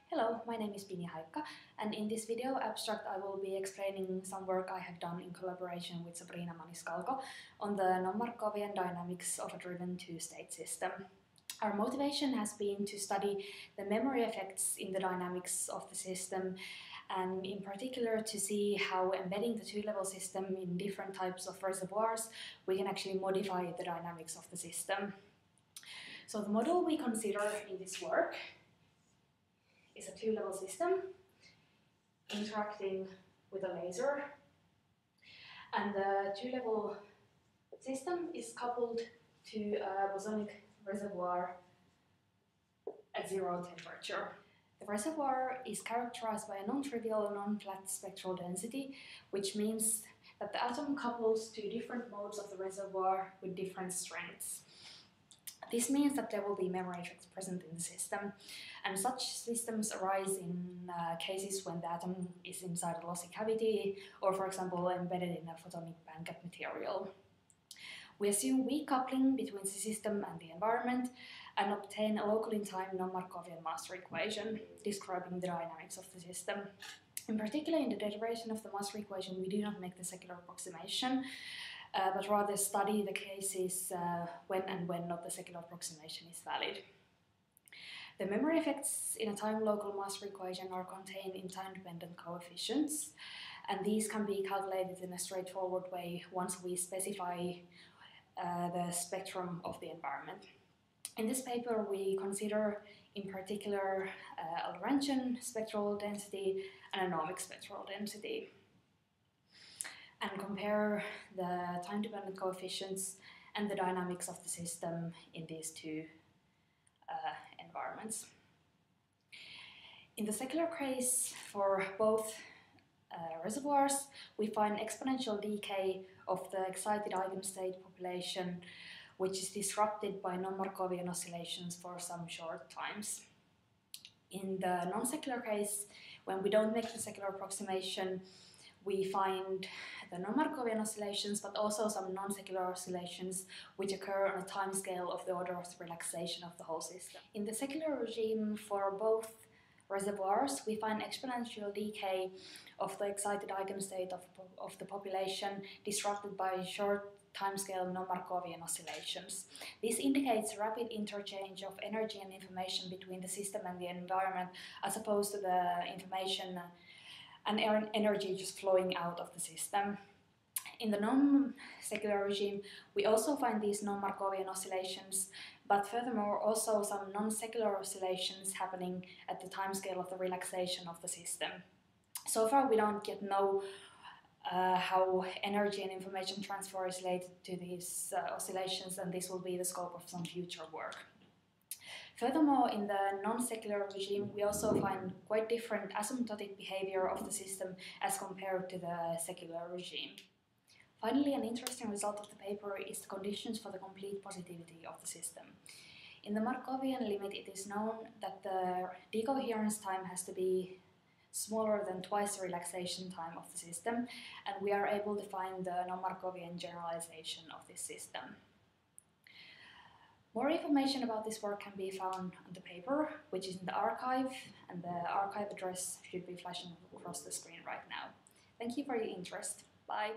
Hello, my name is Haikka, and in this video abstract I will be explaining some work I have done in collaboration with Sabrina Maniscalco on the non-Markovian dynamics of a driven two-state system. Our motivation has been to study the memory effects in the dynamics of the system, and in particular to see how embedding the two-level system in different types of reservoirs we can actually modify the dynamics of the system. So the model we consider in this work is a two-level system interacting with a laser, and the two-level system is coupled to a bosonic reservoir at zero temperature. The reservoir is characterized by a non-trivial, non-flat spectral density, which means that the atom couples to different modes of the reservoir with different strengths. This means that there will be memory effects present in the system, and such systems arise in cases when the atom is inside a lossy cavity or, for example, embedded in a photonic bandgap material. We assume weak coupling between the system and the environment and obtain a local in time non-Markovian master equation describing the dynamics of the system. In particular, in the derivation of the master equation, we do not make the secular approximation, but rather study the cases when and when not the secular approximation is valid. The memory effects in a time-local master equation are contained in time-dependent coefficients, and these can be calculated in a straightforward way once we specify the spectrum of the environment. In this paper, we consider in particular a Lorentzian spectral density and a nomic spectral density, and compare the time-dependent coefficients and the dynamics of the system in these two environments. In the secular case for both reservoirs, we find exponential decay of the excited eigenstate population, which is disrupted by non-Markovian oscillations for some short times. In the non-secular case, when we don't make the secular approximation, we find the non-Markovian oscillations, but also some non-secular oscillations which occur on a timescale of the order of relaxation of the whole system. In the secular regime for both reservoirs, we find exponential decay of the excited eigenstate of the population disrupted by short timescale non-Markovian oscillations. This indicates rapid interchange of energy and information between the system and the environment, as opposed to the information and energy just flowing out of the system. In the non-secular regime, we also find these non-Markovian oscillations, but furthermore also some non-secular oscillations happening at the timescale of the relaxation of the system. So far we don't yet know how energy and information transfer is related to these oscillations, and this will be the scope of some future work. Furthermore, in the non-secular regime, we also find quite different asymptotic behavior of the system as compared to the secular regime. Finally, an interesting result of the paper is the conditions for the complete positivity of the system. In the Markovian limit, it is known that the decoherence time has to be smaller than twice the relaxation time of the system, and we are able to find the non-Markovian generalization of this system. More information about this work can be found on the paper, which is in the arXiv, and the arXiv address should be flashing across the screen right now. Thank you for your interest. Bye!